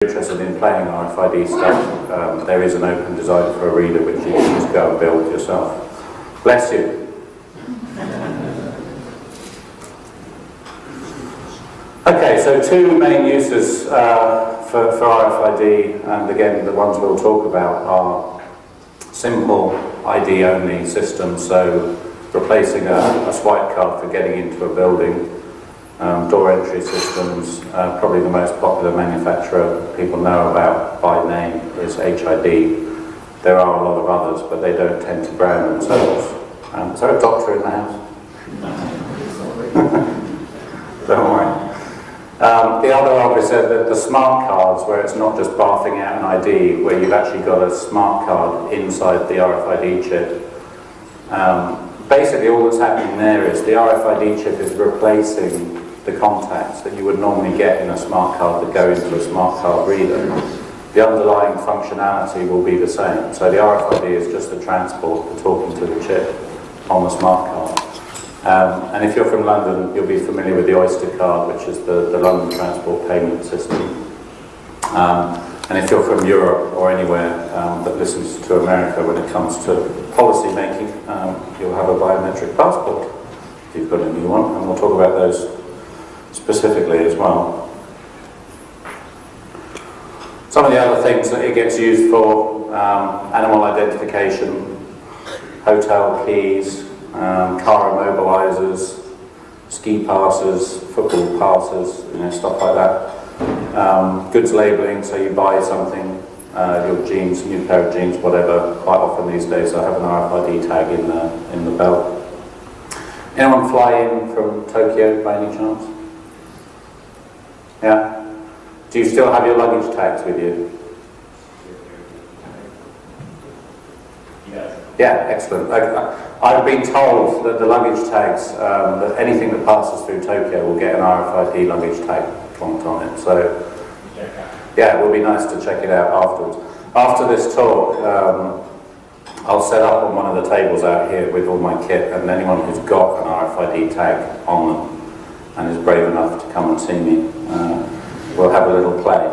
Interested in playing RFID stuff, there is an open design for a reader which you can just go and build yourself. Bless you. Okay, so two main uses for RFID, and again the ones we'll talk about are simple ID only systems, so replacing a swipe card for getting into a building. Door entry systems, probably the most popular manufacturer people know about by name is HID. There are a lot of others, but they don't tend to brand themselves. Is there a doctor in the house? Don't worry. The other obviously the smart cards, where it's not just barfing out an ID, where you've actually got a smart card inside the RFID chip. Basically all that's happening there is the RFID chip is replacing the contacts that you would normally get in a smart card that go into a smart card reader. The underlying functionality will be the same. So the RFID is just the transport for talking to the chip on the smart card. And if you're from London, you'll be familiar with the Oyster card, which is the London transport payment system. And if you're from Europe or anywhere that listens to America when it comes to policy making, you'll have a biometric passport if you've got a new one, and we'll talk about those specifically as well. Some of the other things that it gets used for: animal identification, hotel keys, car immobilizers, ski passes, football passes, stuff like that. Goods labeling, so you buy something, your jeans, new pair of jeans, whatever. Quite often these days I have an RFID tag in the belt. Anyone fly in from Tokyo by any chance? Yeah? Do you still have your luggage tags with you? Yeah, excellent. I've been told that the luggage tags, that anything that passes through Tokyo will get an RFID luggage tag plonked on it. So, yeah, it will be nice to check it out afterwards. After this talk, I'll set up on one of the tables out here with all my kit, and anyone who's got an RFID tag on them and is brave enough to come and see me, we'll have a little play.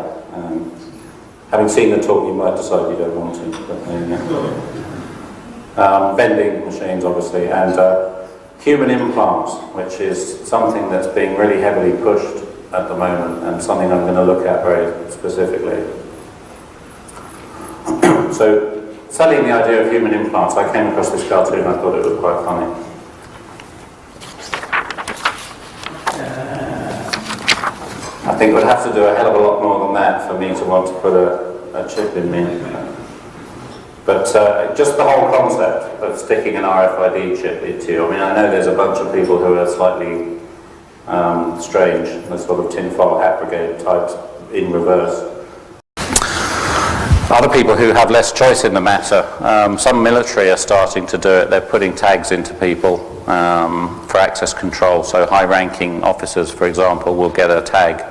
Having seen the talk, you might decide you don't want to, but there you go. Vending machines, obviously, and human implants, which is something that's being really heavily pushed at the moment, and something I'm going to look at very specifically. So, selling the idea of human implants, I came across this cartoon and I thought it was quite funny. I think we'd have to do a hell of a lot more than that for me to want to put a chip in me. But just the whole concept of sticking an RFID chip into you, I mean, I know there's a bunch of people who are slightly strange, the sort of tinfoil hat brigade types in reverse. Other people who have less choice in the matter, some military are starting to do it. They're putting tags into people for access control. So high-ranking officers, for example, will get a tag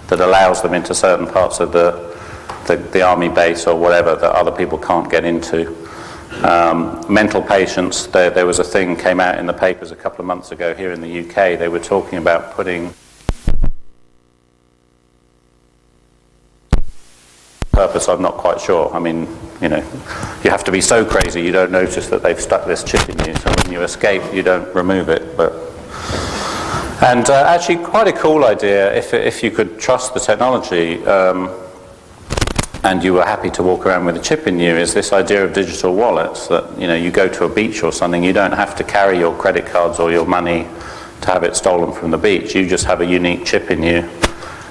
that allows them into certain parts of the army base or whatever that other people can't get into. Mental patients, there was a thing came out in the papers a couple of months ago here in the UK. They were talking about putting purpose, I'm not quite sure. I mean, you have to be so crazy you don't notice that they've stuck this chip in you, so when you escape you don't remove it. And actually quite a cool idea if you could trust the technology and you were happy to walk around with a chip in you, is this idea of digital wallets, that you go to a beach or something, you don't have to carry your credit cards or your money to have it stolen from the beach. You just have a unique chip in you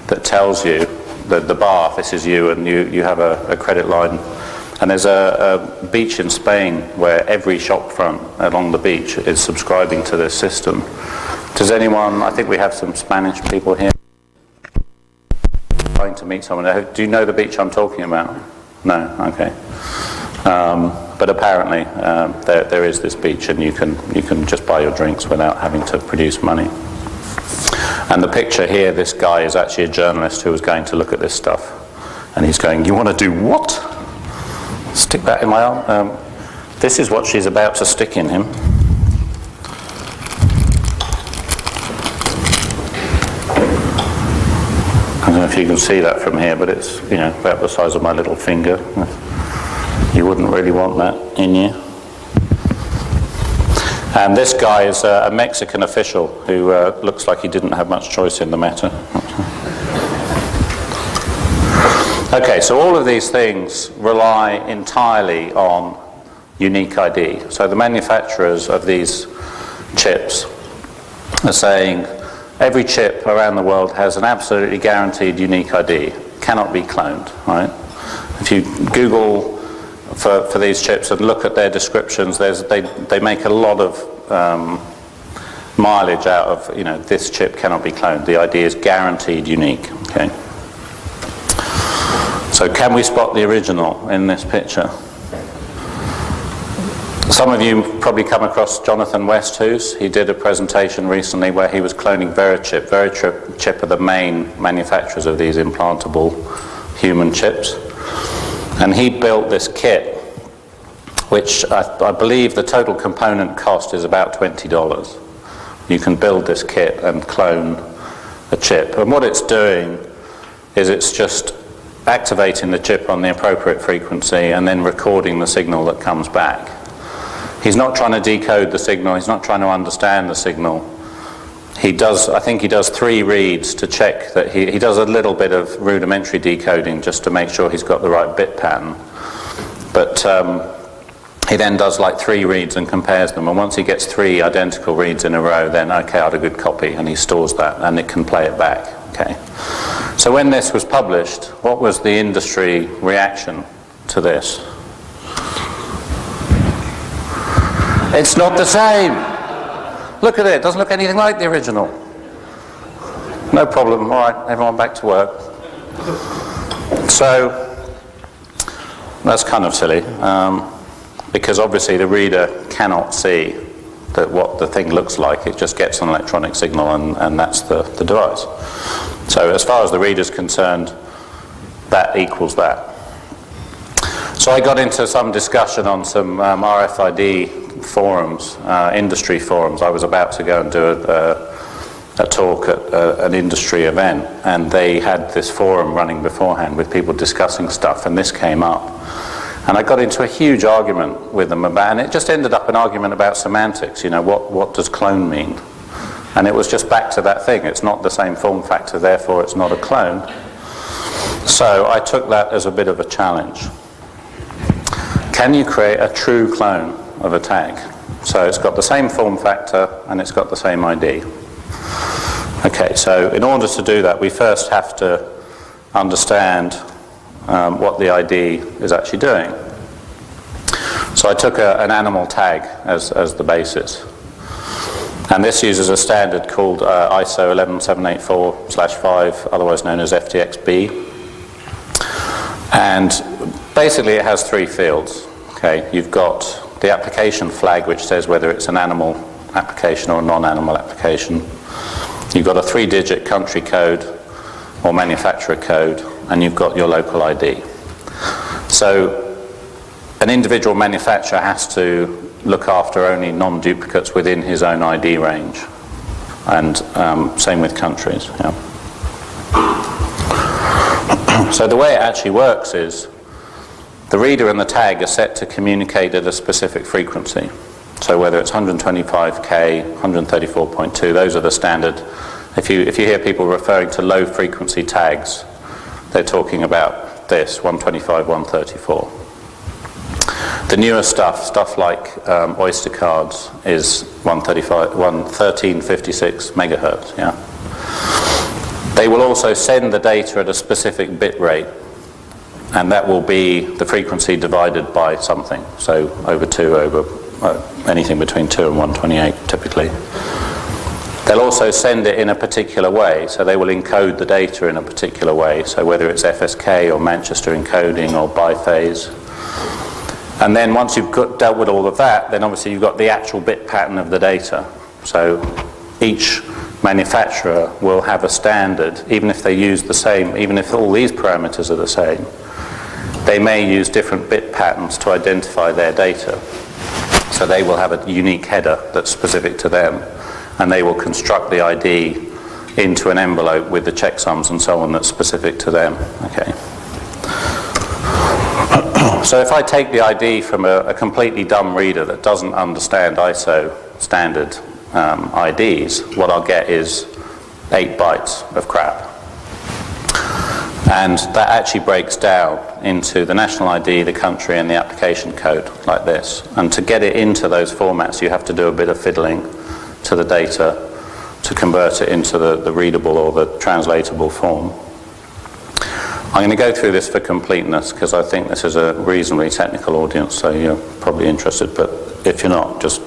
that tells you the bar, this is you, and you have a credit line. And there's a beach in Spain where every shop front along the beach is subscribing to this system. Does anyone, I think we have some Spanish people here, trying to meet someone. Do you know the beach I'm talking about? No? Okay. But apparently there is this beach, and you can just buy your drinks without having to produce money. And the picture here, this guy is actually a journalist who was going to look at this stuff. And he's going, "You want to do what? Stick that in my arm?" This is what she's about to stick in him. I don't know if you can see that from here, but it's, you know, about the size of my little finger. You wouldn't really want that in you. And this guy is a Mexican official who looks like he didn't have much choice in the matter. Okay, so all of these things rely entirely on unique ID. So the manufacturers of these chips are saying every chip around the world has an absolutely guaranteed unique ID, cannot be cloned, right? If you Google for these chips and look at their descriptions, they make a lot of mileage out of, you know, this chip cannot be cloned. The ID is guaranteed unique, okay? So can we spot the original in this picture? Some of you probably come across Jonathan Westhus. He did a presentation recently where he was cloning Verichip. Verichip are the main manufacturers of these implantable human chips. And he built this kit, which I believe the total component cost is about $20. You can build this kit and clone a chip. And what it's doing is it's just activating the chip on the appropriate frequency and then recording the signal that comes back. He's not trying to decode the signal, he's not trying to understand the signal. I think he does 3 reads to check that he does a little bit of rudimentary decoding just to make sure he's got the right bit pattern. But he then does like 3 reads and compares them, and once he gets 3 identical reads in a row, then okay, I had a good copy, and he stores that and it can play it back. Okay. So when this was published, what was the industry reaction to this? It's not the same. Look at it, doesn't look anything like the original. No problem, all right, everyone back to work. So, that's kind of silly, because obviously the reader cannot see what the thing looks like. It just gets an electronic signal and that's the device. So as far as the reader's concerned, that equals that. So I got into some discussion on some RFID forums, industry forums. I was about to go and do a talk at an industry event, and they had this forum running beforehand with people discussing stuff, and this came up. And I got into a huge argument with them about, and it just ended up an argument about semantics, you know, what does clone mean? And it was just back to that thing, it's not the same form factor, therefore it's not a clone. So I took that as a bit of a challenge. Can you create a true clone of a tag? So it's got the same form factor and it's got the same ID. Okay, so in order to do that, we first have to understand what the ID is actually doing. So I took an animal tag as the basis. And this uses a standard called ISO 11784/5, otherwise known as FTXB. And basically it has 3 fields. Okay, you've got the application flag, which says whether it's an animal application or a non-animal application. You've got a 3-digit country code or manufacturer code, and you've got your local ID. So an individual manufacturer has to look after only non-duplicates within his own ID range, and same with countries. Yeah. So the way it actually works is the reader and the tag are set to communicate at a specific frequency. So whether it's 125K, 134.2, those are the standard. If you hear people referring to low frequency tags, they're talking about this, 125, 134. The newer stuff like Oyster cards is 1356 megahertz. Yeah. They will also send the data at a specific bit rate, and that will be the frequency divided by something. So over anything between 2 and 128 typically. They'll also send it in a particular way, so they will encode the data in a particular way, so whether it's FSK or Manchester encoding or biphase. And then once you've dealt with all of that, then obviously you've got the actual bit pattern of the data. So each manufacturer will have a standard, even if they use the same, even if all these parameters are the same, they may use different bit patterns to identify their data. So they will have a unique header that's specific to them, and they will construct the ID into an envelope with the checksums and so on that's specific to them. Okay. So if I take the ID from a completely dumb reader that doesn't understand ISO standard IDs, what I'll get is 8 bytes of crap. And that actually breaks down into the national ID, the country, and the application code like this. And to get it into those formats, you have to do a bit of fiddling to the data to convert it into the readable or the translatable form. I'm going to go through this for completeness because I think this is a reasonably technical audience, so you're probably interested, but if you're not, just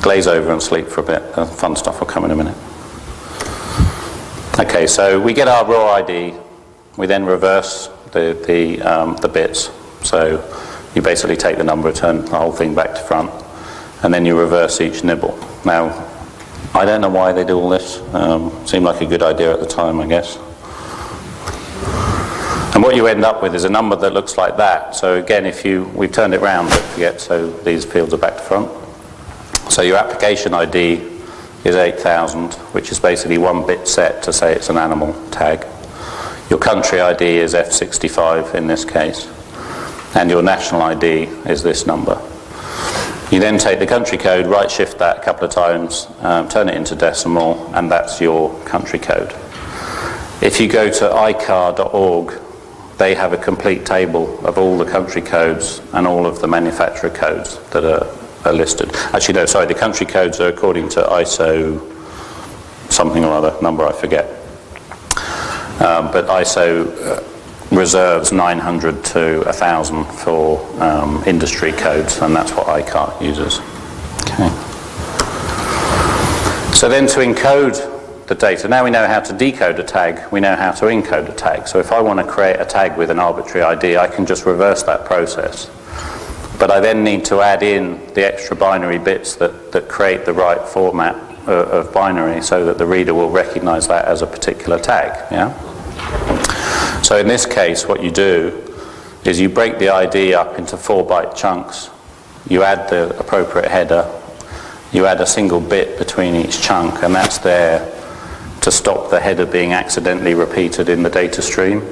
glaze over and sleep for a bit. The fun stuff will come in a minute. Okay, so we get our raw ID, we then reverse the bits, so you basically take the number, turn the whole thing back to front, and then you reverse each nibble. Now, I don't know why they do all this, seemed like a good idea at the time, I guess. And what you end up with is a number that looks like that. So again, we've turned it round, don't forget, so these fields are back to front. So your application ID is 8000, which is basically 1 bit set to say it's an animal tag. Your country ID is F65 in this case. And your national ID is this number. You then take the country code, right shift that a couple of times, turn it into decimal, and that's your country code. If you go to icar.org, they have a complete table of all the country codes and all of the manufacturer codes that are listed. Actually, no, sorry, the country codes are according to ISO something or other, number I forget. But ISO reserves 900 to 1000 for industry codes, and that's what ICAR uses. Okay. So then to encode the data, now we know how to decode a tag, we know how to encode a tag. So if I want to create a tag with an arbitrary ID, I can just reverse that process. But I then need to add in the extra binary bits that create the right format of binary so that the reader will recognize that as a particular tag. Yeah? So in this case, what you do is you break the ID up into 4-byte chunks. You add the appropriate header. You add a single bit between each chunk, and that's there to stop the header being accidentally repeated in the data stream.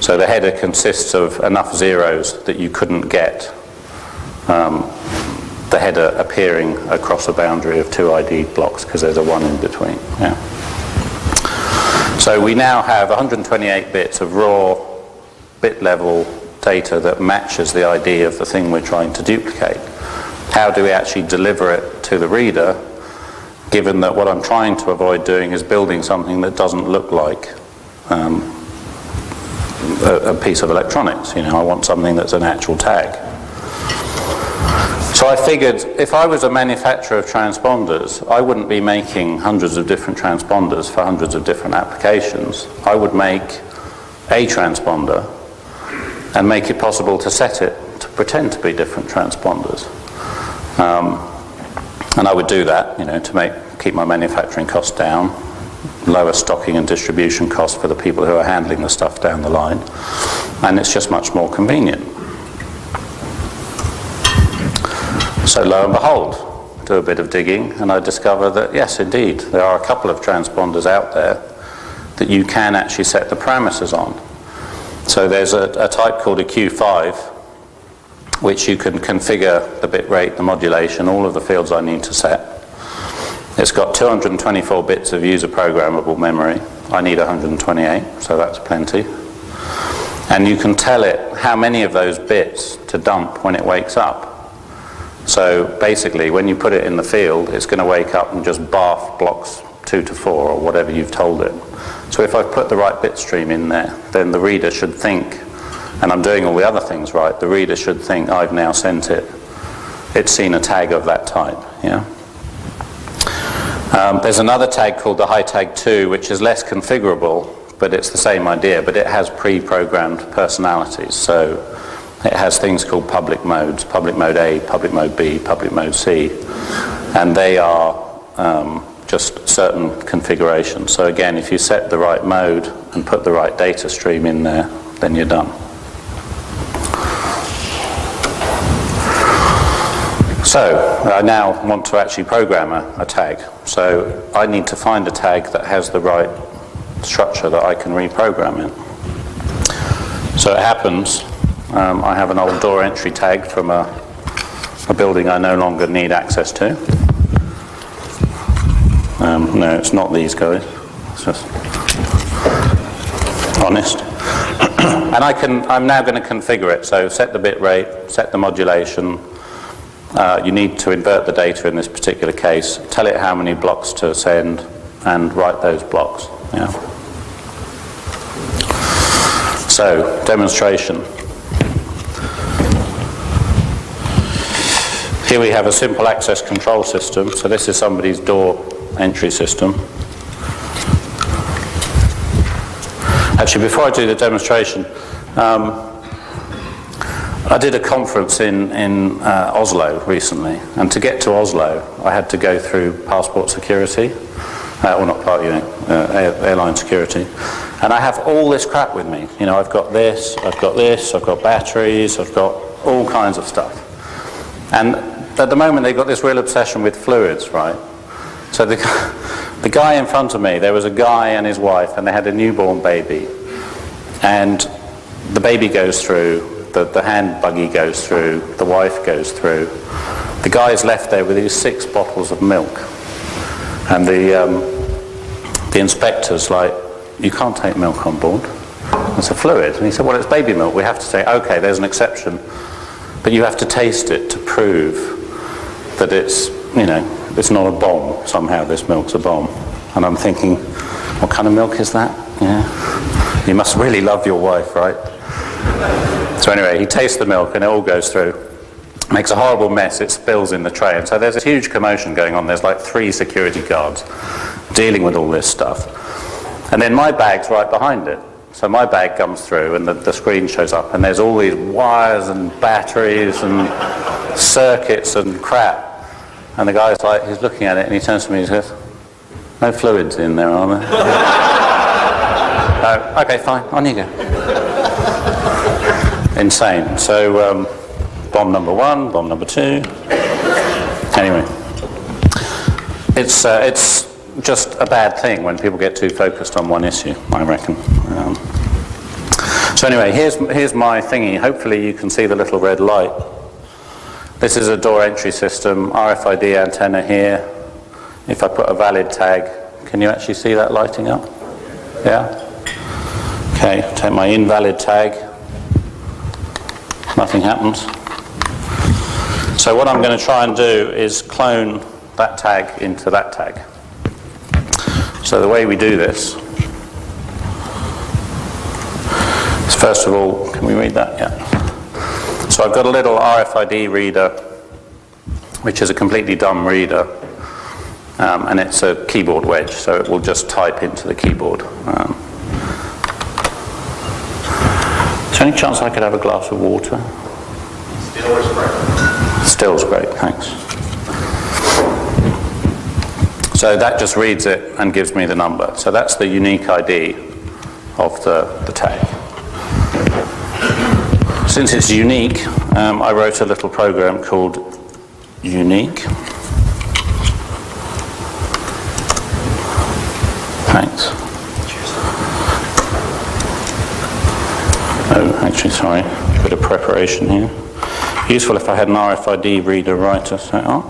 So the header consists of enough zeros that you couldn't get the header appearing across a boundary of 2 ID blocks because there's a 1 in between. Yeah. So we now have 128 bits of raw bit level data that matches the ID of the thing we're trying to duplicate. How do we actually deliver it to the reader, given that what I'm trying to avoid doing is building something that doesn't look like a piece of electronics? You know, I want something that's an actual tag. So I figured if I was a manufacturer of transponders, I wouldn't be making hundreds of different transponders for hundreds of different applications. I would make a transponder and make it possible to set it to pretend to be different transponders. And I would do that, you know, to keep my manufacturing costs down, lower stocking and distribution costs for the people who are handling the stuff down the line, and it's just much more convenient. So lo and behold, do a bit of digging, and I discover that yes, indeed, there are a couple of transponders out there that you can actually set the parameters on. So there's a type called a Q5, which you can configure the bit rate, the modulation, all of the fields I need to set. It's got 224 bits of user programmable memory. I need 128, so that's plenty. And you can tell it how many of those bits to dump when it wakes up. So basically, when you put it in the field, it's going to wake up and just barf blocks 2 to 4 or whatever you've told it. So if I put the right bit stream in there, then the reader should think, and I'm doing all the other things right, the reader should think I've now sent it. It's seen a tag of that type. Yeah. There's another tag called the high tag 2, which is less configurable, but it's the same idea, but it has pre-programmed personalities. So it has things called public modes, public mode A, public mode B, public mode C, and they are just certain configurations. So again, if you set the right mode and put the right data stream in there, then you're done. So I now want to actually program a tag. So I need to find a tag that has the right structure that I can reprogram in. So it happens, I have an old door entry tag from a building I no longer need access to. No, it's not these guys. It's just honest. And I'm now going to configure it. So set the bit rate, set the modulation. You need to invert the data in this particular case. Tell it how many blocks to send, and write those blocks. Yeah. So demonstration. Here we have a simple access control system. So this is somebody's door entry system. Actually, before I do the demonstration, I did a conference in Oslo recently, and to get to Oslo, I had to go through passport security, or not part, airline security, and I have all this crap with me. You know, I've got this, I've got batteries, I've got all kinds of stuff, and at the moment they've got this real obsession with fluids, right? So the guy in front of me, there was a guy and his wife, and they had a newborn baby, and the baby goes through, the hand buggy goes through, the wife goes through. The guy's left there with these 6 bottles of milk, and the inspector's like, you can't take milk on board, it's a fluid. And he said, well, it's baby milk, we have to say, okay, there's an exception, but you have to taste it to prove that it's, you know, it's not a bomb. Somehow this milk's a bomb. And I'm thinking, what kind of milk is that? Yeah. You must really love your wife, right? So anyway, he tastes the milk and it all goes through. Makes a horrible mess, it spills in the tray. And so there's a huge commotion going on. There's like 3 security guards dealing with all this stuff. And then my bag's right behind it. So my bag comes through and the screen shows up, and there's all these wires and batteries and circuits and crap. And the guy's like, he's looking at it and he turns to me and says, no fluids in there, are there? Okay, fine, on you go. Insane. So, bomb number 1, bomb number 2. Anyway, it's just a bad thing when people get too focused on one issue, I reckon. So anyway, here's my thingy. Hopefully you can see the little red light. This is a door entry system, RFID antenna here. If I put a valid tag, can you actually see that lighting up? Yeah? Okay, take my invalid tag. Nothing happens. So what I'm going to try and do is clone that tag into that tag. So the way we do this is, first of all, can we read that? Yeah. So I've got a little RFID reader, which is a completely dumb reader, and it's a keyboard wedge, so it will just type into the keyboard. Is there any chance I could have a glass of water? Still is great. Still's great, thanks. So that just reads it and gives me the number. So that's the unique ID of the tag. Since it's unique, I wrote a little program called Unique. Thanks. Oh, actually, sorry, a bit of preparation here. Useful if I had an RFID reader writer set up.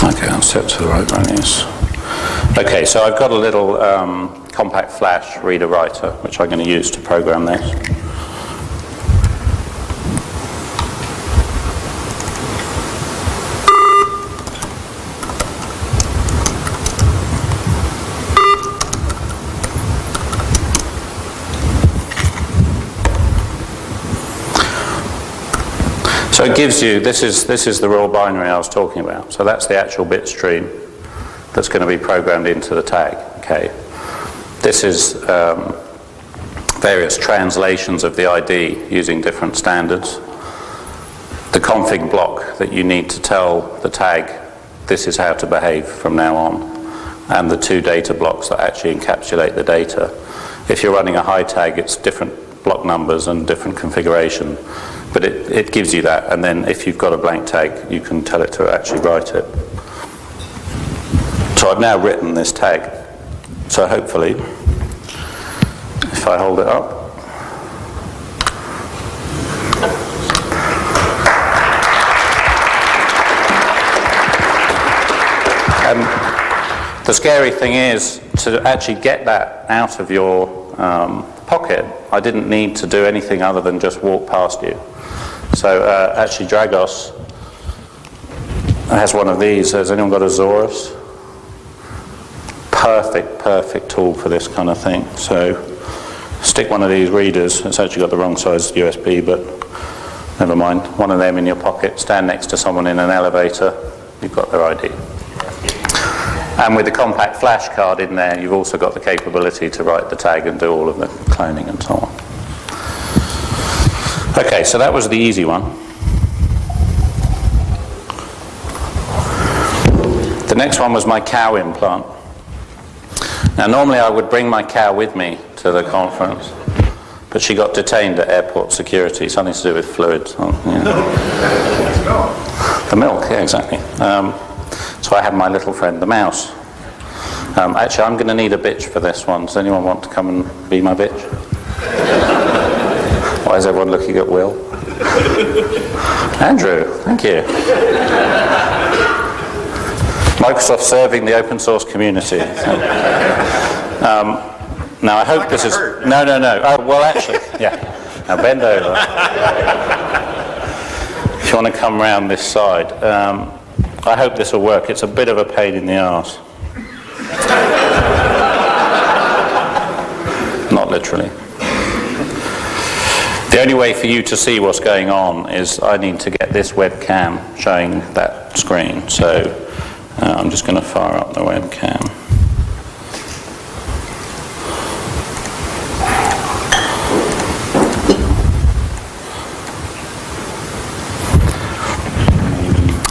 Okay, I'll set to the right values. Okay, so I've got a little compact flash reader writer, which I'm going to use to program this. So it gives you, this is the raw binary I was talking about. So that's the actual bit stream that's going to be programmed into the tag. Okay. This is various translations of the ID using different standards. The config block that you need to tell the tag this is how to behave from now on, and the 2 data blocks that actually encapsulate the data. If you're running a high tag, it's different block numbers and different configuration, but it gives you that, and then if you've got a blank tag, you can tell it to actually write it. So I've now written this tag, so hopefully, if I hold it up, the scary thing is to actually get that out of your pocket. I didn't need to do anything other than just walk past you. So actually Dragos has one of these. Has anyone got a Zorus? Perfect tool for this kind of thing. So stick one of these readers. It's actually got the wrong size USB, but never mind. One of them in your pocket. Stand next to someone in an elevator. You've got their ID. And with the compact flash card in there, you've also got the capability to write the tag and do all of the cloning and so on. Okay, so that was the easy one. The next one was my cow implant. Now normally I would bring my cow with me to the conference, but she got detained at airport security, something to do with fluids. The milk, yeah, exactly. So I have my little friend, the mouse. Actually, I'm going to need a bitch for this one. Does anyone want to come and be my bitch? Why is everyone looking at Will? Andrew, thank you. Microsoft serving the open source community. Now I hope this is... No. Oh, well, actually, yeah. Now bend over. If you want to come round this side. I hope this will work. It's a bit of a pain in the arse. Not literally. The only way for you to see what's going on is I need to get this webcam showing that screen. So I'm just going to fire up the webcam.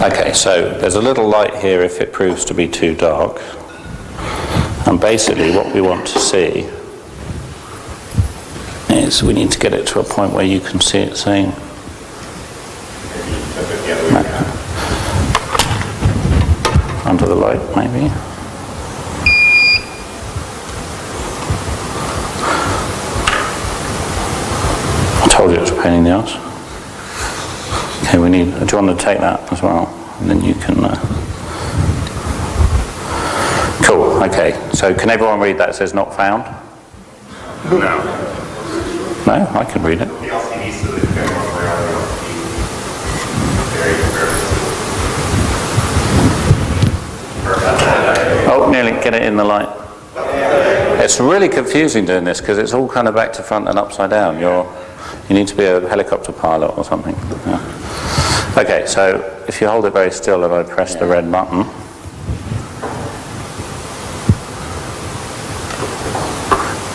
Okay, so there's a little light here if it proves to be too dark. And basically what we want to see is we need to get it to a point where you can see it saying... Under the light, maybe. I told you it was a pain in the arse. Okay, we need... Do you want to take that as well? And then you can... Cool, okay. So can everyone read that? It says not found? No. No? I can read it. The LCD solution is Oh, nearly. Get it in the light. It's really confusing doing this because it's all kind of back to front and upside down. You need to be a helicopter pilot or something. Yeah. Okay, so if you hold it very still and I press the red button,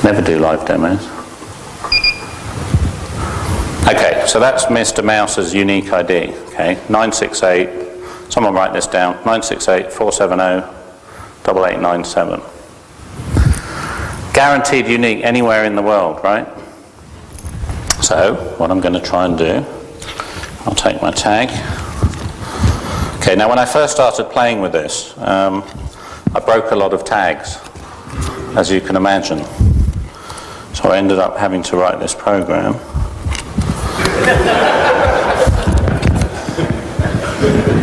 never do live demos. Okay, so that's Mr. Mouse's unique ID. Okay, 968. Someone write this down. 968-470-8897. Guaranteed unique anywhere in the world, right? So what I'm going to try and do, I'll take my tag. Okay, now when I first started playing with this, I broke a lot of tags, as you can imagine. So I ended up having to write this program.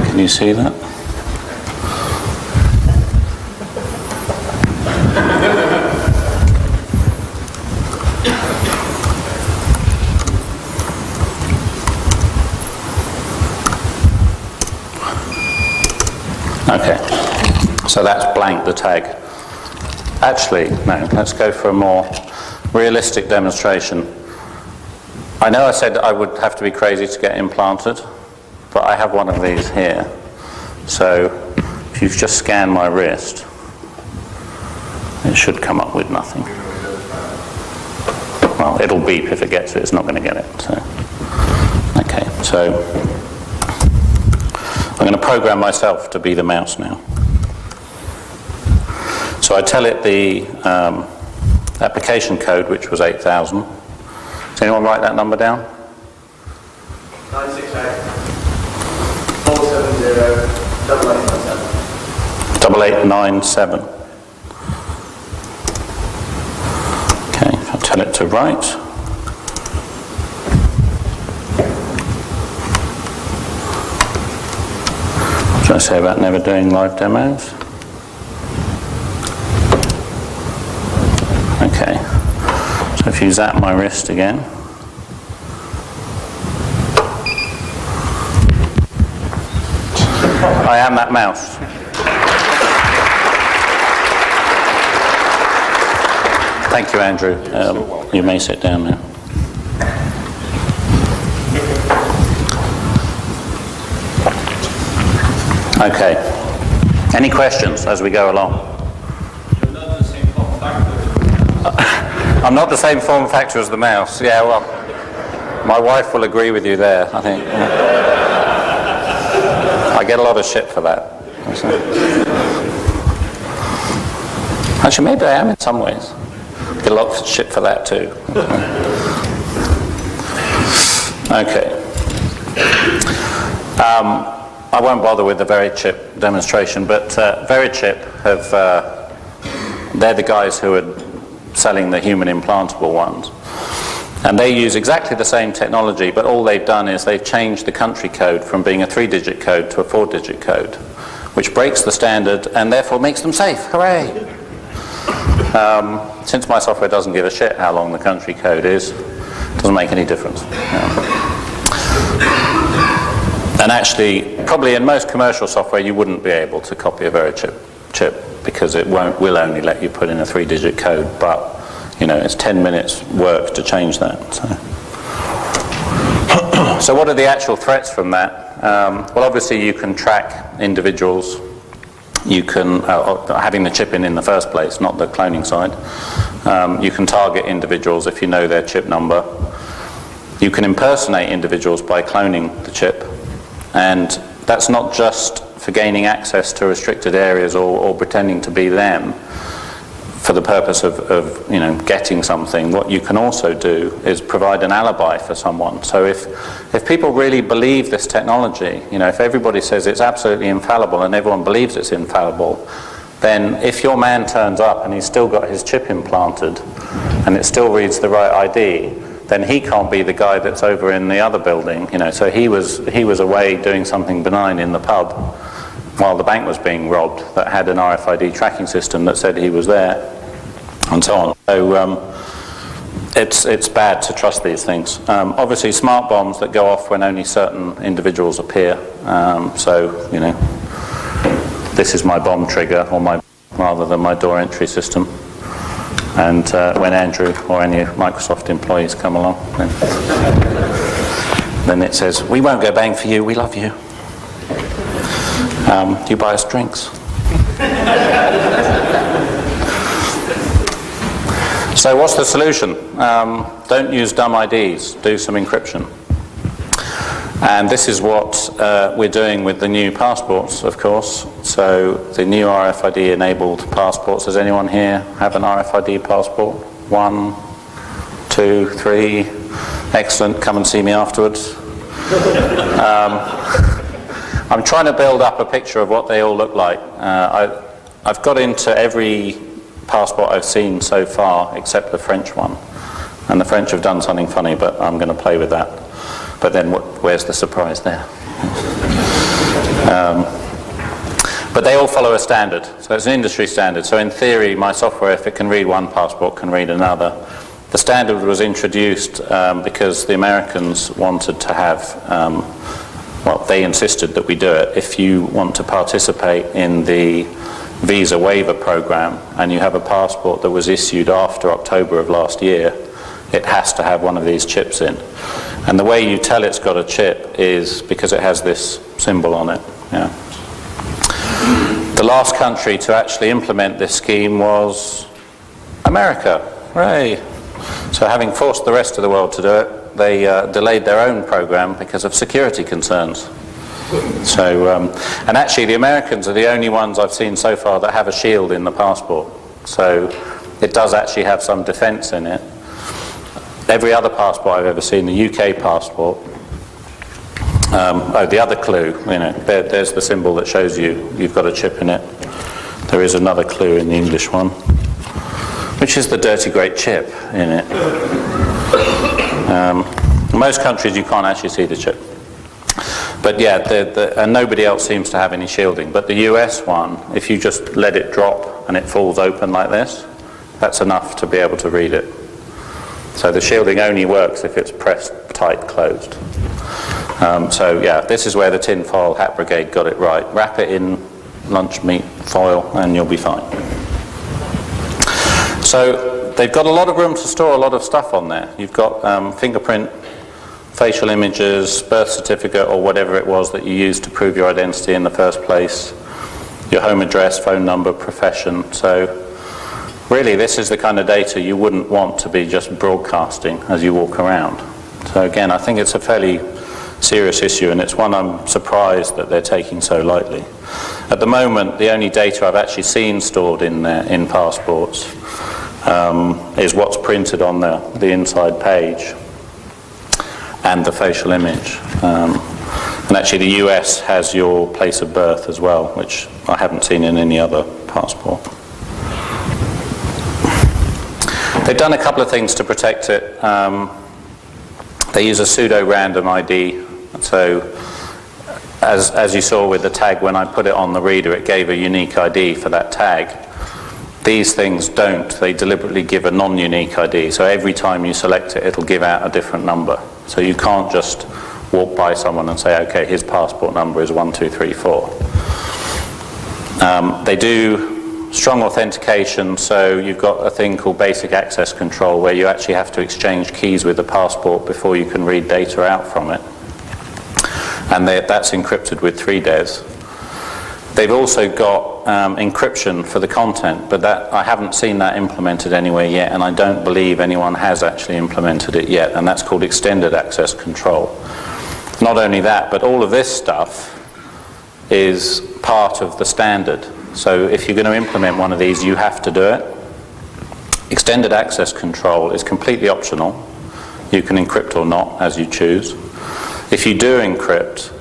Can you see that? Okay, so that's blank, the tag. Actually, no, let's go for a more realistic demonstration. I know I said I would have to be crazy to get implanted, but I have one of these here. So if you just scan my wrist, it should come up with nothing. Well, it'll beep if it gets it, it's not going to get it. So. Okay, so I'm going to program myself to be the mouse now. So I tell it the application code, which was 8,000. Does anyone write that number down? 968 470 8897. Okay, I'll tell it to write. What should I say about never doing live demos? Okay, so if you zap my wrist again. I am that mouse. Thank you, Andrew. You may sit down now. Okay. Any questions as we go along? You're not the same form factor. I'm not the same form factor as the mouse. Yeah, well, my wife will agree with you there, I think. I get a lot of shit for that. Actually, maybe I am in some ways. Get a lot of shit for that too. Okay. I won't bother with the Verichip demonstration, but Verichip they're the guys who are selling the human implantable ones. And they use exactly the same technology, but all they've done is they've changed the country code from being a 3-digit code to a 4-digit code, which breaks the standard and therefore makes them safe. Hooray! Since my software doesn't give a shit how long the country code is, it doesn't make any difference. And actually, probably in most commercial software, you wouldn't be able to copy a Verichip chip because it will only let you put in a 3-digit code, but you know, it's 10 minutes work to change that. So what are the actual threats from that? Well, obviously you can track individuals. You can, having the chip in the first place, not the cloning side. You can target individuals if you know their chip number. You can impersonate individuals by cloning the chip. And that's not just for gaining access to restricted areas or pretending to be them for the purpose of you know, getting something. What you can also do is provide an alibi for someone. So if people really believe this technology, you know, if everybody says it's absolutely infallible and everyone believes it's infallible, then if your man turns up and he's still got his chip implanted and it still reads the right ID, then he can't be the guy that's over in the other building, you know. So he was away doing something benign in the pub while the bank was being robbed that had an RFID tracking system that said he was there, and so on. So it's bad to trust these things. Obviously, smart bombs that go off when only certain individuals appear. So, you know, this is my bomb trigger, or rather than my door entry system. And when Andrew or any Microsoft employees come along, then it says, "We won't go bang for you. We love you. Do you buy us drinks?" So what's the solution? Don't use dumb IDs, do some encryption. And this is what we're doing with the new passports, of course. So the new RFID enabled passports. Does anyone here have an RFID passport? 1, 2, 3. Excellent, come and see me afterwards. I'm trying to build up a picture of what they all look like. I've got into every passport I've seen so far except the French one, and the French have done something funny, but I'm going to play with that. But then where's the surprise there? But they all follow a standard, so it's an industry standard. So in theory, my software, if it can read one passport, can read another. The standard was introduced because the Americans wanted to have, well, they insisted that we do it. If you want to participate in the visa waiver program and you have a passport that was issued after October of last year, it has to have one of these chips in. And the way you tell it's got a chip is because it has this symbol on it. Yeah. The last country to actually implement this scheme was America. Hooray! So having forced the rest of the world to do it, they delayed their own program because of security concerns. So, and actually the Americans are the only ones I've seen so far that have a shield in the passport. So it does actually have some defence in it. Every other passport I've ever seen, the UK passport, the other clue, there's the symbol that shows you've got a chip in it. There is another clue in the English one, which is the dirty great chip in it. In most countries you can't actually see the chip. But yeah, and nobody else seems to have any shielding. But the US one, if you just let it drop and it falls open like this, that's enough to be able to read it. So the shielding only works if it's pressed tight closed. So yeah, this is where the tin foil hat brigade got it right. Wrap it in lunch meat foil and you'll be fine. So they've got a lot of room to store a lot of stuff on there. You've got fingerprint, facial images, birth certificate or whatever it was that you used to prove your identity in the first place, your home address, phone number, profession. So really this is the kind of data you wouldn't want to be just broadcasting as you walk around. So again, I think it's a fairly serious issue, and it's one I'm surprised that they're taking so lightly. At the moment, the only data I've actually seen stored in there, in passports, is what's printed on the inside page and the facial image. And actually the US has your place of birth as well, which I haven't seen in any other passport. They've done a couple of things to protect it. They use a pseudo-random ID. So as you saw with the tag, when I put it on the reader, it gave a unique ID for that tag. These things don't. They deliberately give a non-unique ID. So every time you select it, it'll give out a different number. So you can't just walk by someone and say, okay, his passport number is 1234. They do strong authentication, so you've got a thing called basic access control where you actually have to exchange keys with the passport before you can read data out from it. And that's encrypted with 3DES. They've also got encryption for the content, but I haven't seen that implemented anywhere yet, and I don't believe anyone has actually implemented it yet, and that's called extended access control. Not only that, but all of this stuff is part of the standard. So if you're going to implement one of these, you have to do it. Extended access control is completely optional. You can encrypt or not, as you choose. If you do encrypt,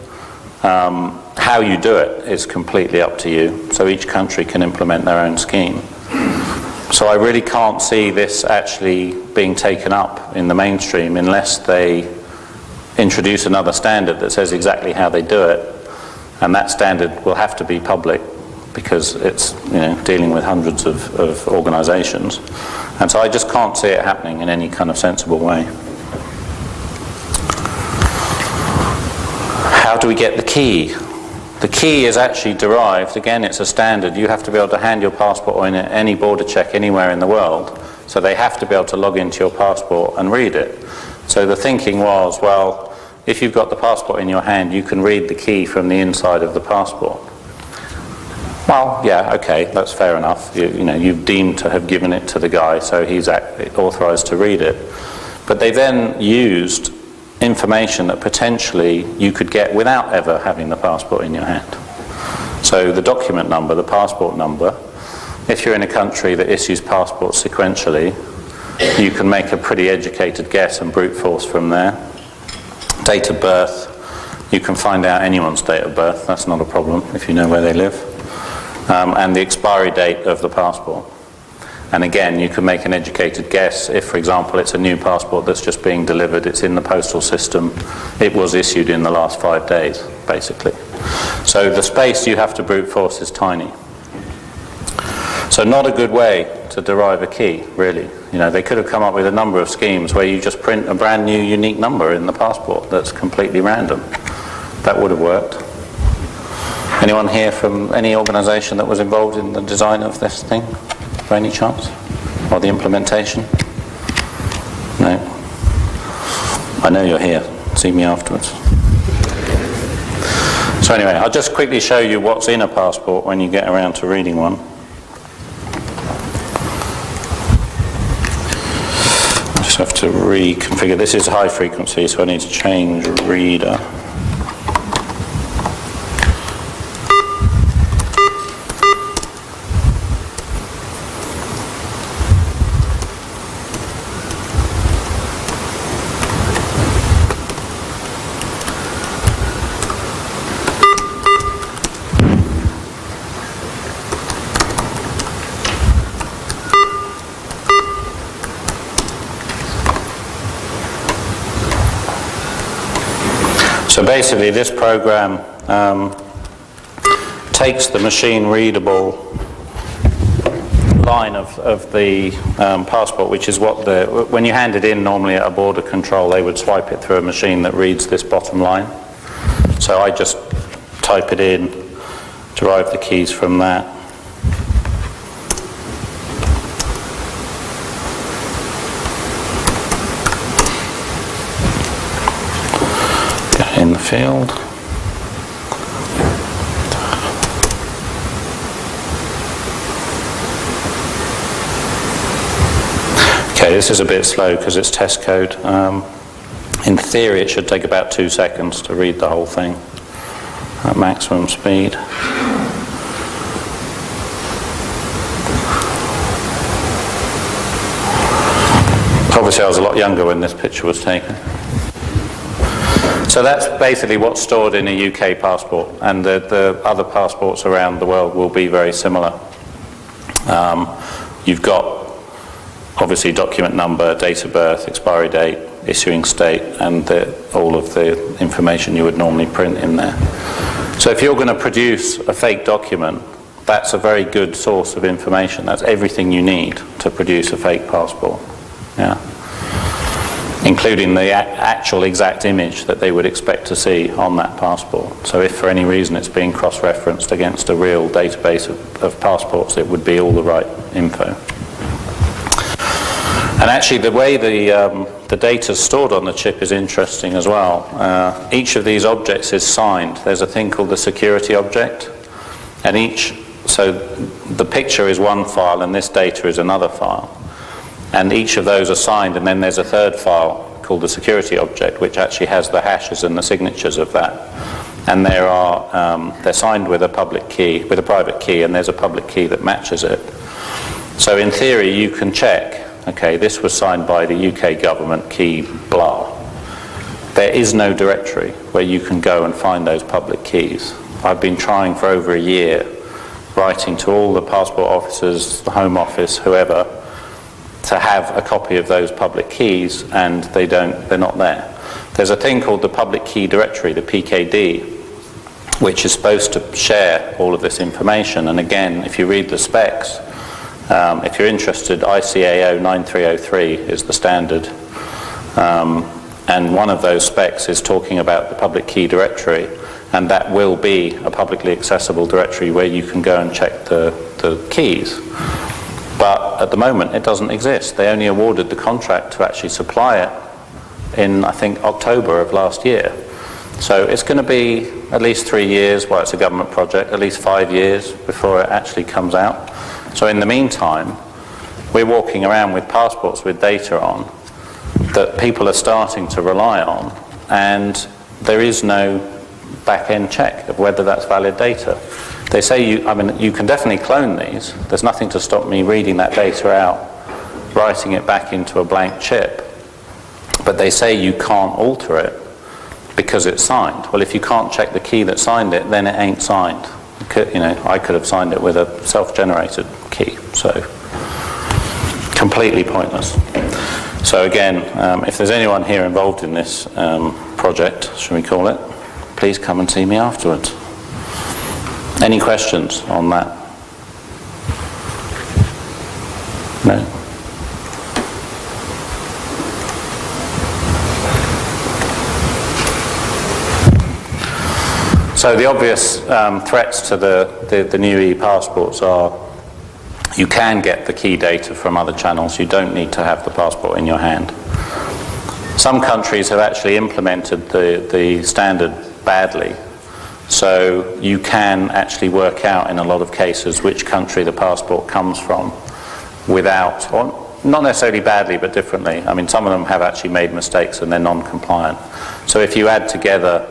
how you do it is completely up to you. So each country can implement their own scheme. So I really can't see this actually being taken up in the mainstream unless they introduce another standard that says exactly how they do it. And that standard will have to be public, because it's dealing with hundreds of organisations. And so I just can't see it happening in any kind of sensible way. How do we get the key? The key is actually derived, again it's a standard, you have to be able to hand your passport in at any border check anywhere in the world, so they have to be able to log into your passport and read it. So the thinking was, well, if you've got the passport in your hand, you can read the key from the inside of the passport. Well, yeah, okay, that's fair enough. You've deemed to have given it to the guy, so he's authorised to read it. But they then used information that potentially you could get without ever having the passport in your hand. So the document number, the passport number, if you're in a country that issues passports sequentially, you can make a pretty educated guess and brute force from there. Date of birth, you can find out anyone's date of birth, that's not a problem if you know where they live. And the expiry date of the passport. And again, you can make an educated guess if, for example, it's a new passport that's just being delivered, it's in the postal system, it was issued in the last 5 days, basically. So the space you have to brute force is tiny. So not a good way to derive a key, really. They could have come up with a number of schemes where you just print a brand new unique number in the passport that's completely random. That would have worked. Anyone here from any organisation that was involved in the design of this thing, by any chance? Or the implementation? No? I know you're here. See me afterwards. So anyway, I'll just quickly show you what's in a passport when you get around to reading one. I just have to reconfigure. This is high frequency, so I need to change reader. So basically this program takes the machine readable line of the passport, which is what when you hand it in normally at a border control, they would swipe it through a machine that reads this bottom line. So I just type it in, derive the keys from that. Get in the field. Okay, this is a bit slow because it's test code. In theory, it should take about 2 seconds to read the whole thing at maximum speed. Obviously, I was a lot younger when this picture was taken. So that's basically what's stored in a UK passport, and the other passports around the world will be very similar. You've got obviously document number, date of birth, expiry date, issuing state, and all of the information you would normally print in there. So if you're going to produce a fake document, that's a very good source of information. That's everything you need to produce a fake passport, yeah, including the actual exact image that they would expect to see on that passport. So if for any reason it's being cross-referenced against a real database of passports, it would be all the right info. And actually the way the data is stored on the chip is interesting as well. Each of these objects is signed. There's a thing called the security object, and so the picture is one file and this data is another file. And each of those are signed, and then there's a third file called the security object, which actually has the hashes and the signatures of that. And they're signed with a public key, with a private key, and there's a public key that matches it. So in theory, you can check, okay, this was signed by the UK government, key blah. There is no directory where you can go and find those public keys. I've been trying for over a year, writing to all the passport officers, the Home Office, whoever, to have a copy of those public keys, and they're not there. There's a thing called the public key directory, the PKD, which is supposed to share all of this information. And again, if you read the specs, if you're interested, ICAO 9303 is the standard, and one of those specs is talking about the public key directory, and that will be a publicly accessible directory where you can go and check the keys. But at the moment it doesn't exist. They only awarded the contract to actually supply it in, I think, October of last year. So it's going to be at least 3 years, well, it's a government project, at least 5 years before it actually comes out. So in the meantime, we're walking around with passports with data on that people are starting to rely on, and there is no back-end check of whether that's valid data. They say you can definitely clone these. There's nothing to stop me reading that data out, writing it back into a blank chip. But they say you can't alter it because it's signed. Well, if you can't check the key that signed it, then it ain't signed. I could have signed it with a self-generated key, so completely pointless. So again, if there's anyone here involved in this project, should we call it, please come and see me afterwards. Any questions on that? No? So the obvious threats to the new e-passports are you can get the key data from other channels. You don't need to have the passport in your hand. Some countries have actually implemented the standard badly. So you can actually work out in a lot of cases which country the passport comes from without, or not necessarily badly, but differently. I mean, some of them have actually made mistakes and they're non-compliant. So if you add together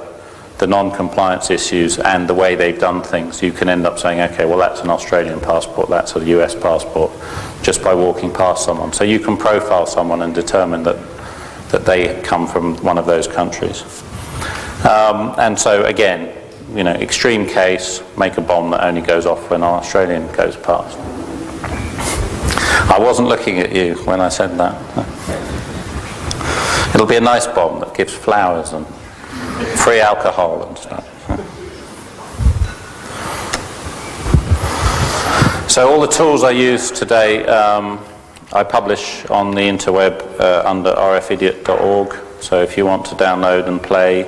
the non-compliance issues and the way they've done things, you can end up saying, okay, well, that's an Australian passport, that's a US passport, just by walking past someone. So you can profile someone and determine that they come from one of those countries. And so again, extreme case, make a bomb that only goes off when an Australian goes past. I wasn't looking at you when I said that. It'll be a nice bomb that gives flowers and free alcohol and stuff. So all the tools I use today, I publish on the interweb under rfidiot.org. So if you want to download and play,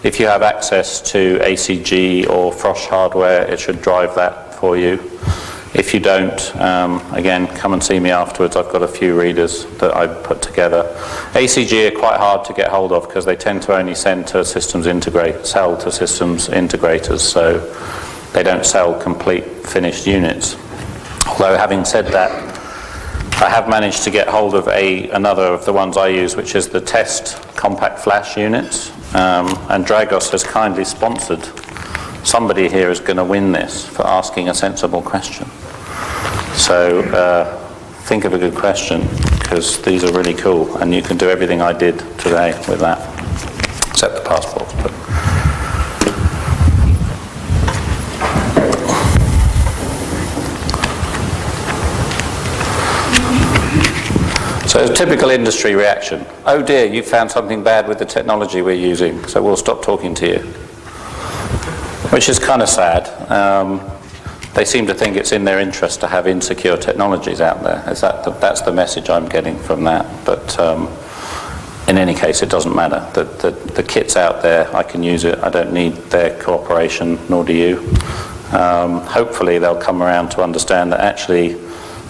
if you have access to ACG or Frosch hardware, it should drive that for you. If you don't, again, come and see me afterwards. I've got a few readers that I put together. ACG are quite hard to get hold of because they tend to only sell to systems integrators, so they don't sell complete finished units. Although having said that, I have managed to get hold of another of the ones I use, which is the test compact flash units, and Dragos has kindly sponsored. Somebody here is going to win this for asking a sensible question. So think of a good question, because these are really cool, and you can do everything I did today with that, except the passports. So a typical industry reaction. Oh dear, you found something bad with the technology we're using, so we'll stop talking to you. Which is kind of sad. They seem to think it's in their interest to have insecure technologies out there. That's the message I'm getting from that. But in any case, it doesn't matter. The kit's out there, I can use it. I don't need their cooperation, nor do you. Hopefully they'll come around to understand that actually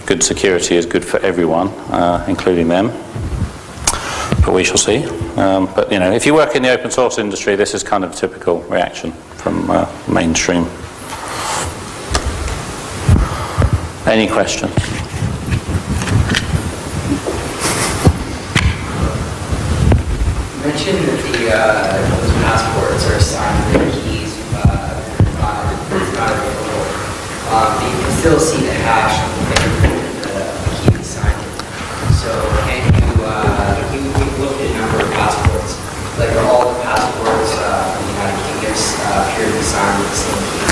good security is good for everyone, including them. But we shall see. But you know, if you work in the open source industry, this is kind of a typical reaction from mainstream. Any questions? You mentioned that those passports are assigned to the keys, not available. You can still see the hash on the fingerprint of the key assigned. So can you, we've looked at a number of passports, like are all the passports from the United Kingdom purely assigned with the same key?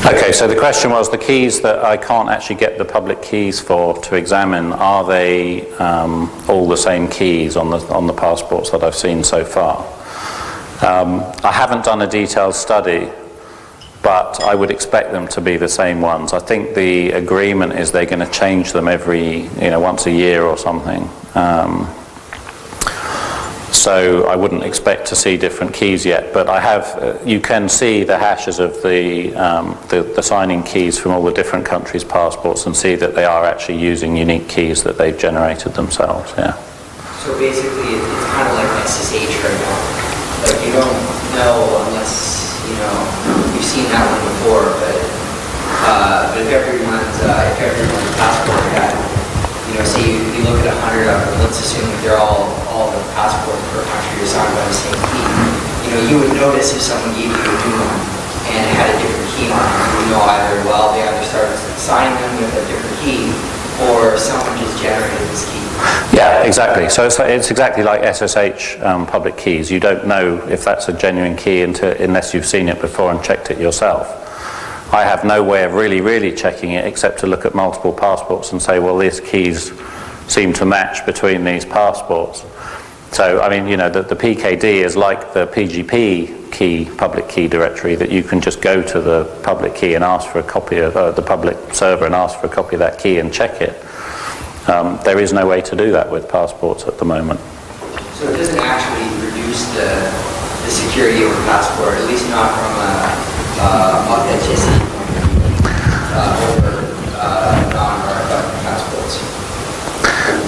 Okay, so the question was the keys that I can't actually get the public keys for to examine, are they all the same keys on the passports that I've seen so far? I haven't done a detailed study, but I would expect them to be the same ones. I think the agreement is they're going to change them every, once a year or something. So I wouldn't expect to see different keys yet, but I have. You can see the hashes of the signing keys from all the different countries' passports and see that they are actually using unique keys that they've generated themselves. Yeah. So basically, it's kind of like SSH right now. Like you don't know unless you've seen that one before. But if everyone's passport had, say you look at 100 of them, let's assume that they're all the passports per country are signed by the same key. You would notice if someone gave you a new one and it had a different key on it. You know they either started signing them with a different key or someone just generated this key. Yeah, exactly. So it's exactly like SSH public keys. You don't know if that's a genuine key unless you've seen it before and checked it yourself. I have no way of really checking it except to look at multiple passports and say, well, these keys seem to match between these passports. So, I mean, the PKD is like the PGP key, public key directory, that you can just go to the public key and ask for a copy of the public server and ask for a copy of that key and check it. There is no way to do that with passports at the moment. So it doesn't actually reduce the security of a passport, at least not from authenticity over non-RFID passports.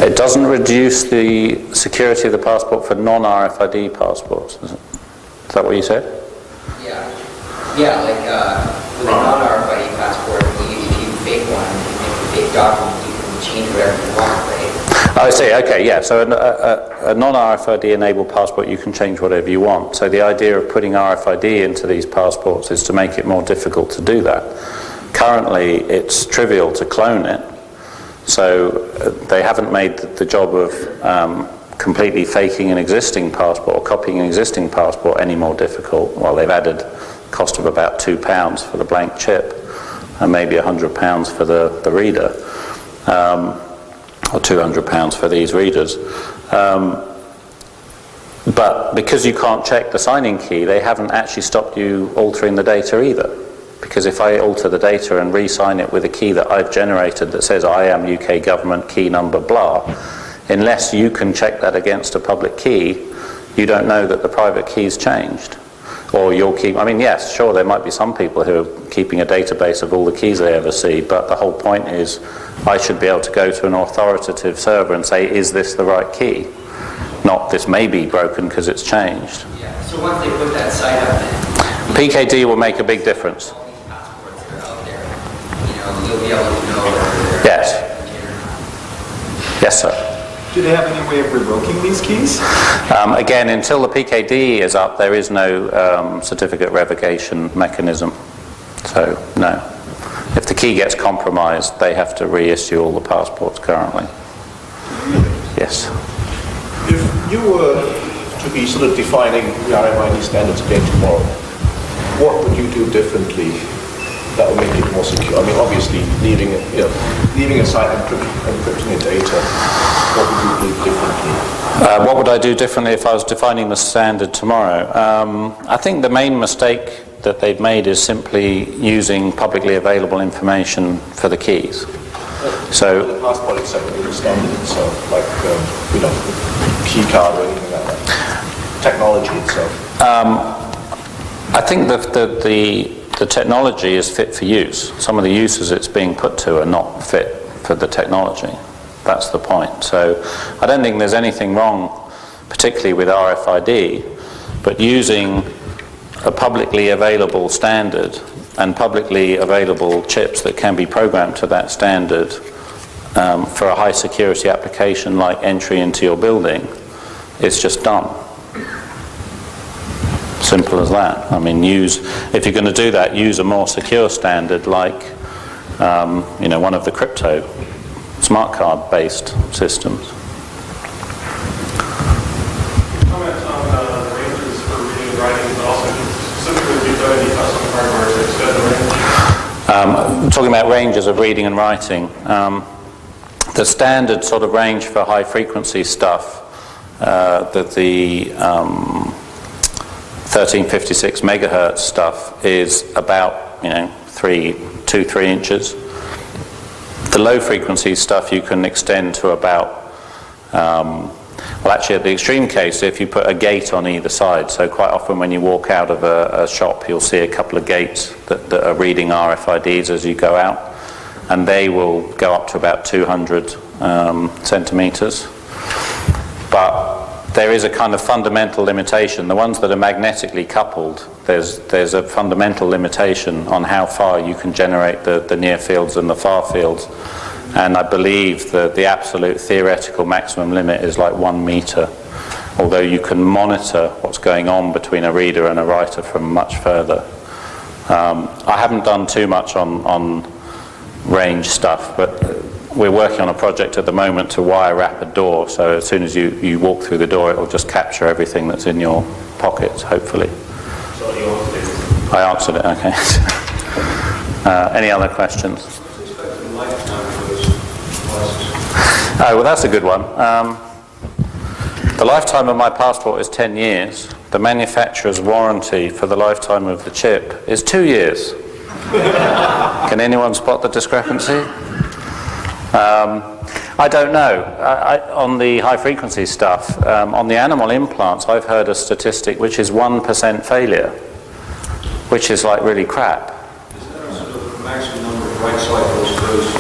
It doesn't reduce the security of the passport for non-RFID passports, is it? Is that what you said? Yeah, like with a non-RFID passport, if you fake one, you make a fake document, you can change whatever you want, right? I see, okay, yeah. So a non-RFID enabled passport, you can change whatever you want. So the idea of putting RFID into these passports is to make it more difficult to do that. Currently, it's trivial to clone it. So they haven't made the job of completely faking an existing passport or copying an existing passport any more difficult. Well, they've added cost of about £2 for the blank chip and maybe £100 for the reader. Or £200 for these readers. But because you can't check the signing key, they haven't actually stopped you altering the data either. Because if I alter the data and re-sign it with a key that I've generated that says I am UK government key number blah, unless you can check that against a public key, you don't know that the private key's changed. Or you'll keep, I mean, yes, sure, there might be some people who are keeping a database of all the keys they ever see, but the whole point is I should be able to go to an authoritative server and say, is this the right key? Not this may be broken because it's changed. Yeah, so once they put that site up, then PKD will make a big difference. all these passports that are out there, you'll be able to know whether they're Yes. Yes, sir. Do they have any way of revoking these keys? Again, until the PKD is up, there is no certificate revocation mechanism. So, no. If the key gets compromised, they have to reissue all the passports currently. Yes. If you were to be sort of defining the RFID standards again tomorrow, what would you do differently that would make it more secure? I mean, obviously, leaving aside encrypting your data, what would you do differently? What would I do differently if I was defining the standard tomorrow? I think the main mistake that they've made is simply using publicly available information for the keys. So the passport itself would be the standard itself, like key card or anything like that. Technology itself. I think the technology is fit for use. Some of the uses it's being put to are not fit for the technology. That's the point. So I don't think there's anything wrong, particularly with RFID, but using a publicly available standard and publicly available chips that can be programmed to that standard for a high security application like entry into your building, it's just done. Simple as that. I mean, if you're going to do that, use a more secure standard like one of the crypto smart card based systems. Comments on ranges for reading and writing, but also specifically if you've done any custom hardware to extend the range? Talking about ranges of reading and writing, the standard sort of range for high frequency stuff, that the 1356 megahertz stuff is about 2-3 inches. The low frequency stuff you can extend to about, well actually at the extreme case, if you put a gate on either side, so quite often when you walk out of a shop you'll see a couple of gates that are reading RFIDs as you go out, and they will go up to about 200 centimeters. But there is a kind of fundamental limitation. The ones that are magnetically coupled, there's a fundamental limitation on how far you can generate the near fields and the far fields. And I believe that the absolute theoretical maximum limit is like 1 meter, although you can monitor what's going on between a reader and a writer from much further. I haven't done too much on range stuff, but we're working on a project at the moment to wire wrap a door, so as soon as you walk through the door, it will just capture everything that's in your pockets, hopefully. So you answered it. I answered it, okay. Any other questions? Oh, well, that's a good one. The lifetime of my passport is 10 years. The manufacturer's warranty for the lifetime of the chip is 2 years. Can anyone spot the discrepancy? I don't know. On the high frequency stuff, on the animal implants, I've heard a statistic which is 1% failure, which is like really crap. Is there a sort of maximum number of write cycles for those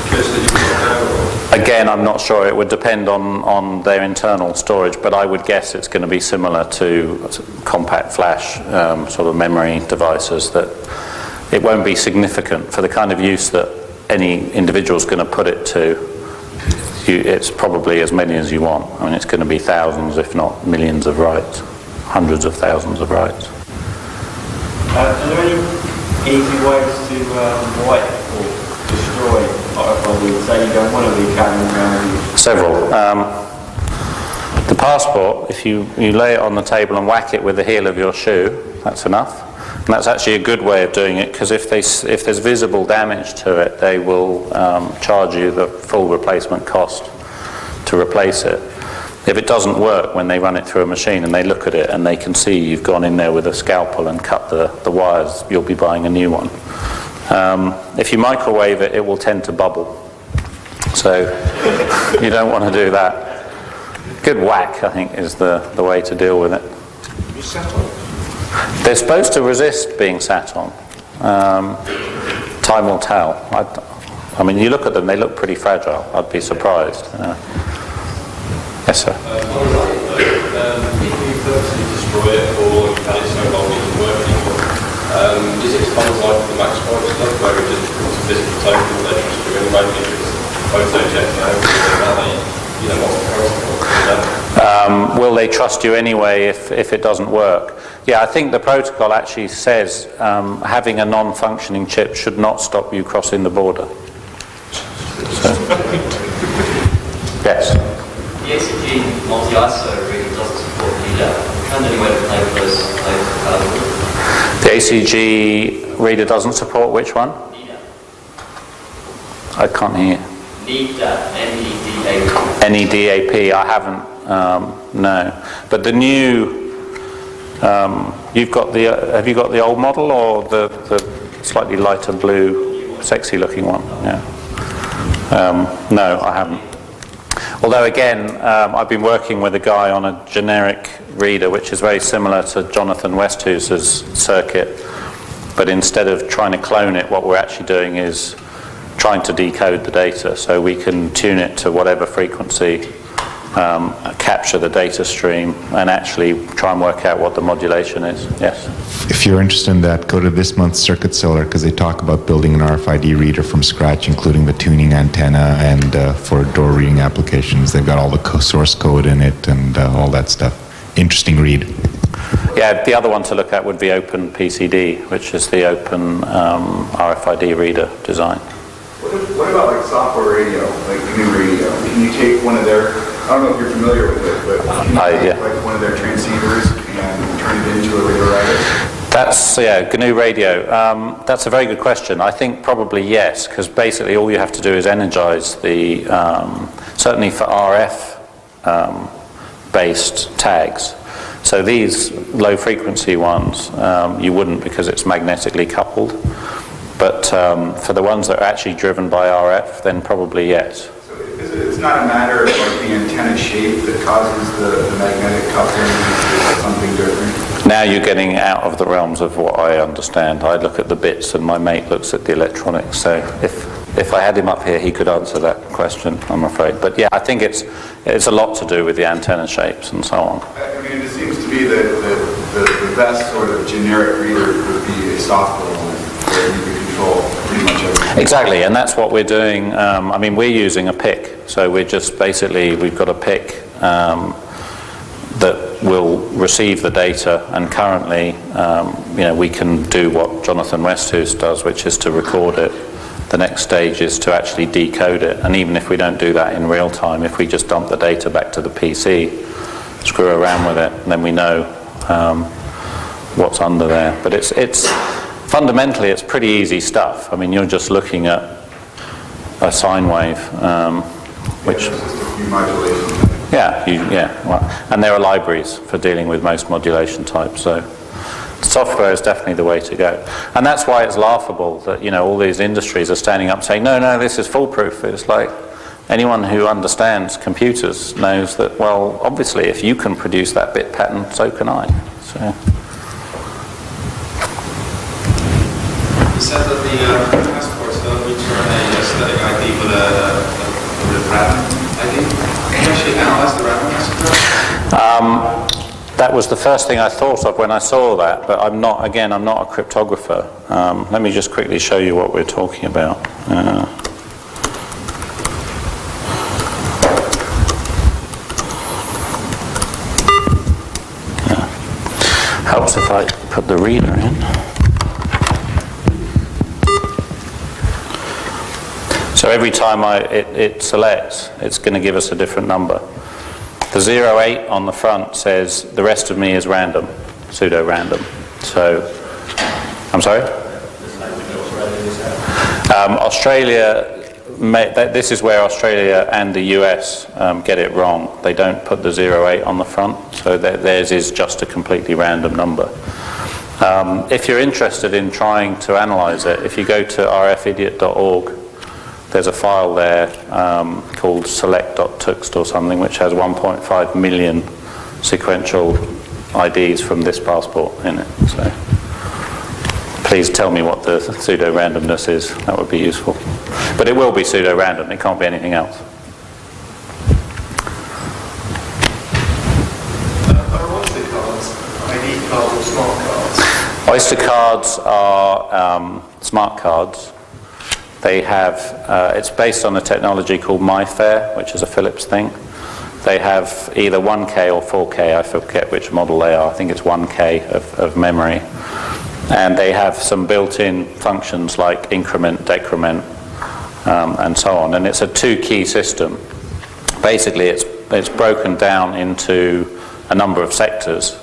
bits that you put out? Again, I'm not sure. It would depend on their internal storage, but I would guess it's going to be similar to compact flash sort of memory devices, that it won't be significant for the kind of use that any individual is going to put it to. It's probably as many as you want. I mean, it's going to be thousands, if not millions of writes, hundreds of thousands of writes. Are there any easy ways to wipe or destroy RFID? Say you don't want to be carrying around. Several. The passport, if you lay it on the table and whack it with the heel of your shoe, that's enough. And that's actually a good way of doing it, because if there's visible damage to it, they will charge you the full replacement cost to replace it. If it doesn't work when they run it through a machine and they look at it and they can see you've gone in there with a scalpel and cut the wires, you'll be buying a new one. If you microwave it, it will tend to bubble. So you don't want to do that. Good whack, I think, is the way to deal with it. You sat on it? They're supposed to resist being sat on. Time will tell. I mean, you look at them, they look pretty fragile. I'd be surprised. Yes, sir. If you purposely destroy it or you've had it so long it doesn't work anymore, is it kind of like the Max Price stuff where it just becomes a physical token that they trust you anyway because it's photo checked out, you know, what's the protocol? Will they trust you anyway if it doesn't work? Yeah, I think the protocol actually says having a non-functioning chip should not stop you crossing the border. So, yes? The ECG multi-ISO really doesn't support reader. Can there be any way to play with those The ECG reader doesn't support which one? NEDA. I can't hear. NEDA, N-E-D-A-P. NEDAP, I haven't, no. But the new, have you got the old model or the slightly lighter blue, sexy looking one? Yeah. No, I haven't. Although again, I've been working with a guy on a generic reader which is very similar to Jonathan Westhouse's circuit, but instead of trying to clone it, what we're actually doing is trying to decode the data so we can tune it to whatever frequency, capture the data stream, and actually try and work out what the modulation is. Yes? If you're interested in that, go to this month's Circuit Seller because they talk about building an RFID reader from scratch, including the tuning antenna and for door reading applications. They've got all the source code in it and all that stuff. Interesting read. Yeah, the other one to look at would be OpenPCD, which is the open RFID reader design. What about like software radio, like GNU radio? Can you take one of their, I don't know if you're familiar with it, but can you take like one of their transceivers and turn it into a radio writer? That's, yeah, GNU radio. That's a very good question. I think probably yes, because basically all you have to do is energize the, certainly for RF based tags. So these low frequency ones, you wouldn't because it's magnetically coupled. But for the ones that are actually driven by RF, then probably yes. So it's not a matter of like the antenna shape that causes the magnetic coupling, it's something different? Now you're getting out of the realms of what I understand. I look at the bits and my mate looks at the electronics. So if I had him up here, he could answer that question, I'm afraid. But yeah, I think it's a lot to do with the antenna shapes and so on. I mean, it seems to me that the best sort of generic reader would be a software one where you can control pretty much everything. Exactly, and that's what we're doing. I mean, we're using a PIC. So we're just basically, we've got a PIC that will receive the data, and currently, we can do what Jonathan Westhouse does, which is to record it. The next stage is to actually decode it, and even if we don't do that in real time, if we just dump the data back to the PC, screw around with it, then we know what's under there. But it's fundamentally it's pretty easy stuff. I mean, you're just looking at a sine wave, which it's just a few modulations. And there are libraries for dealing with most modulation types. So software is definitely the way to go, and that's why it's laughable that all these industries are standing up saying no, this is foolproof. It's like anyone who understands computers knows that, well, obviously if you can produce that bit pattern, so can I. So You said that the passports don't return a static ID for the RAM ID. Can you actually analyze the RAM message? that was the first thing I thought of when I saw that, but I'm not a cryptographer. Let me just quickly show you what we're talking about. Helps if I put the reader in. So every time it selects, it's going to give us a different number. The 08 on the front says the rest of me is random, pseudo-random. So, I'm sorry? Australia this is where Australia and the US get it wrong. They don't put the 08 on the front, so theirs is just a completely random number. If you're interested in trying to analyze it, if you go to rfidiot.org, there's a file there called select.txt or something, which has 1.5 million sequential IDs from this passport in it. So please tell me what the pseudo-randomness is. That would be useful. But it will be pseudo-random. It can't be anything else. Are Oyster cards ID cards or smart cards? Oyster cards are smart cards. They have, it's based on a technology called MyFair, which is a Philips thing. They have either 1K or 4K, I forget which model they are. I think it's 1K of memory. And they have some built-in functions like increment, decrement, and so on. And it's a two-key system. Basically, it's broken down into a number of sectors,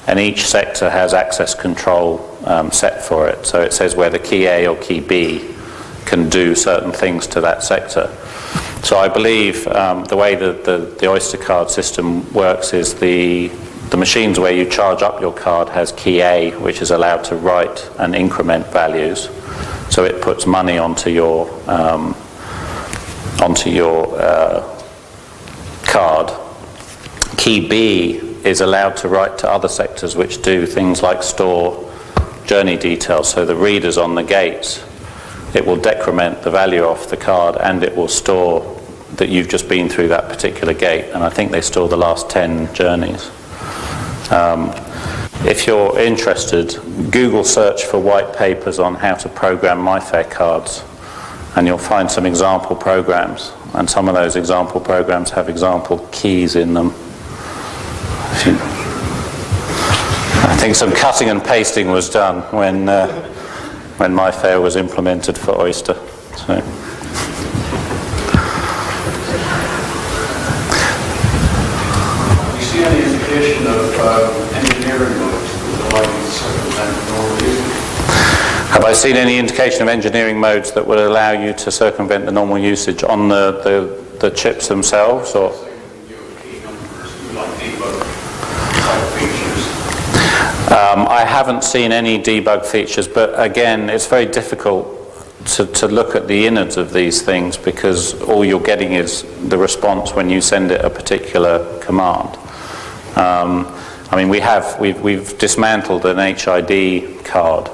and each sector has access control set for it. So it says whether key A or key B can do certain things to that sector. So I believe the way that the Oyster card system works is the machines where you charge up your card has key A, which is allowed to write and increment values. So it puts money onto your card. Key B is allowed to write to other sectors which do things like store journey details. So the readers on the gates, it will decrement the value off the card, and it will store that you've just been through that particular gate. And I think they store the last 10 journeys. If you're interested, Google search for white papers on how to program MyFair cards, and you'll find some example programs. And some of those example programs have example keys in them. I think some cutting and pasting was done when MyFair was implemented for Oyster. So. Do you see any indication of engineering modes that allow you to circumvent normal usage? Have I seen any indication of engineering modes that would allow you to circumvent the normal usage on the chips themselves, or? I haven't seen any debug features, but again, it's very difficult to look at the innards of these things, because all you're getting is the response when you send it a particular command. I mean, we've dismantled an HID card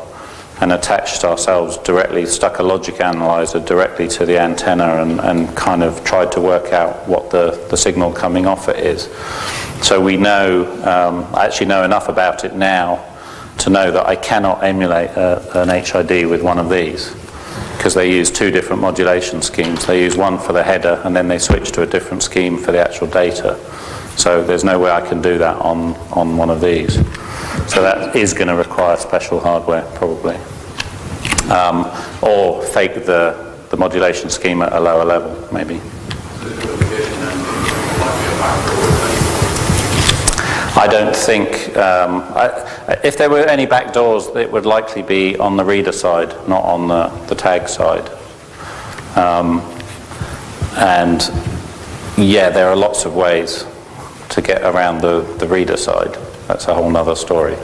and attached ourselves directly, stuck a logic analyzer directly to the antenna and kind of tried to work out what the signal coming off it is. So we know, I actually know enough about it now to know that I cannot emulate an HID with one of these, because they use two different modulation schemes. They use one for the header, and then they switch to a different scheme for the actual data. So there's no way I can do that on one of these. So that is going to require special hardware, probably. Or fake the modulation scheme at a lower level, maybe. I don't think, if there were any backdoors, it would likely be on the reader side, not on the tag side. And yeah, there are lots of ways to get around the reader side. That's a whole nother story.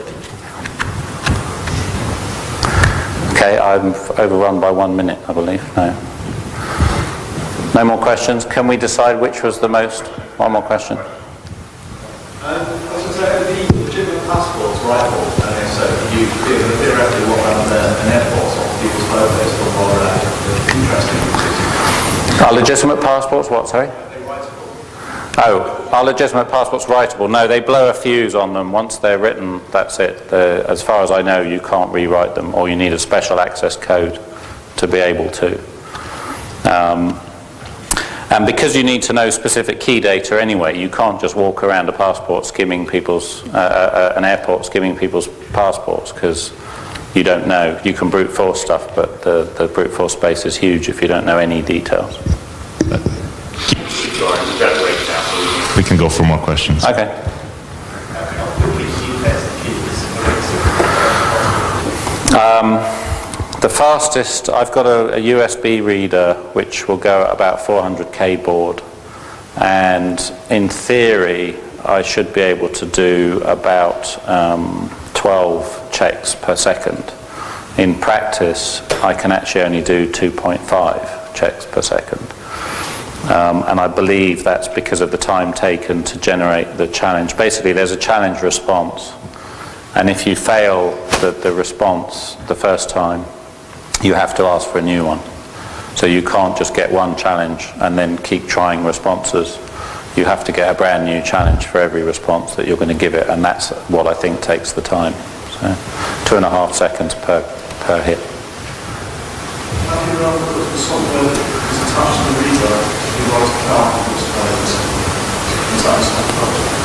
Okay, I'm overrun by 1 minute, I believe. No more questions? Can we decide which was the most? One more question. I was going to say, the legitimate passports rifle, and so you theoretically walk around an airport on people's photos for more interesting. Are legitimate passports what, sorry? Oh, are legitimate passports writable? No, they blow a fuse on them. Once they're written, that's it. As far as I know, you can't rewrite them, or you need a special access code to be able to. And because you need to know specific key data anyway, you can't just walk around a passport skimming people's, an airport skimming people's passports, because you don't know. You can brute force stuff, but the brute force space is huge if you don't know any details. We can go for more questions. Okay. The fastest, I've got a USB reader which will go at about 400k baud, and in theory I should be able to do about 12 checks per second. In practice I can actually only do 2.5 checks per second, and I believe that's because of the time taken to generate the challenge. Basically there's a challenge response, and if you fail the response the first time, you have to ask for a new one. So you can't just get one challenge and then keep trying responses. You have to get a brand new challenge for every response that you're going to give it, and that's what I think takes the time. So 2.5 seconds per hit. How do you know that the software is attached to the reader in order to count those times?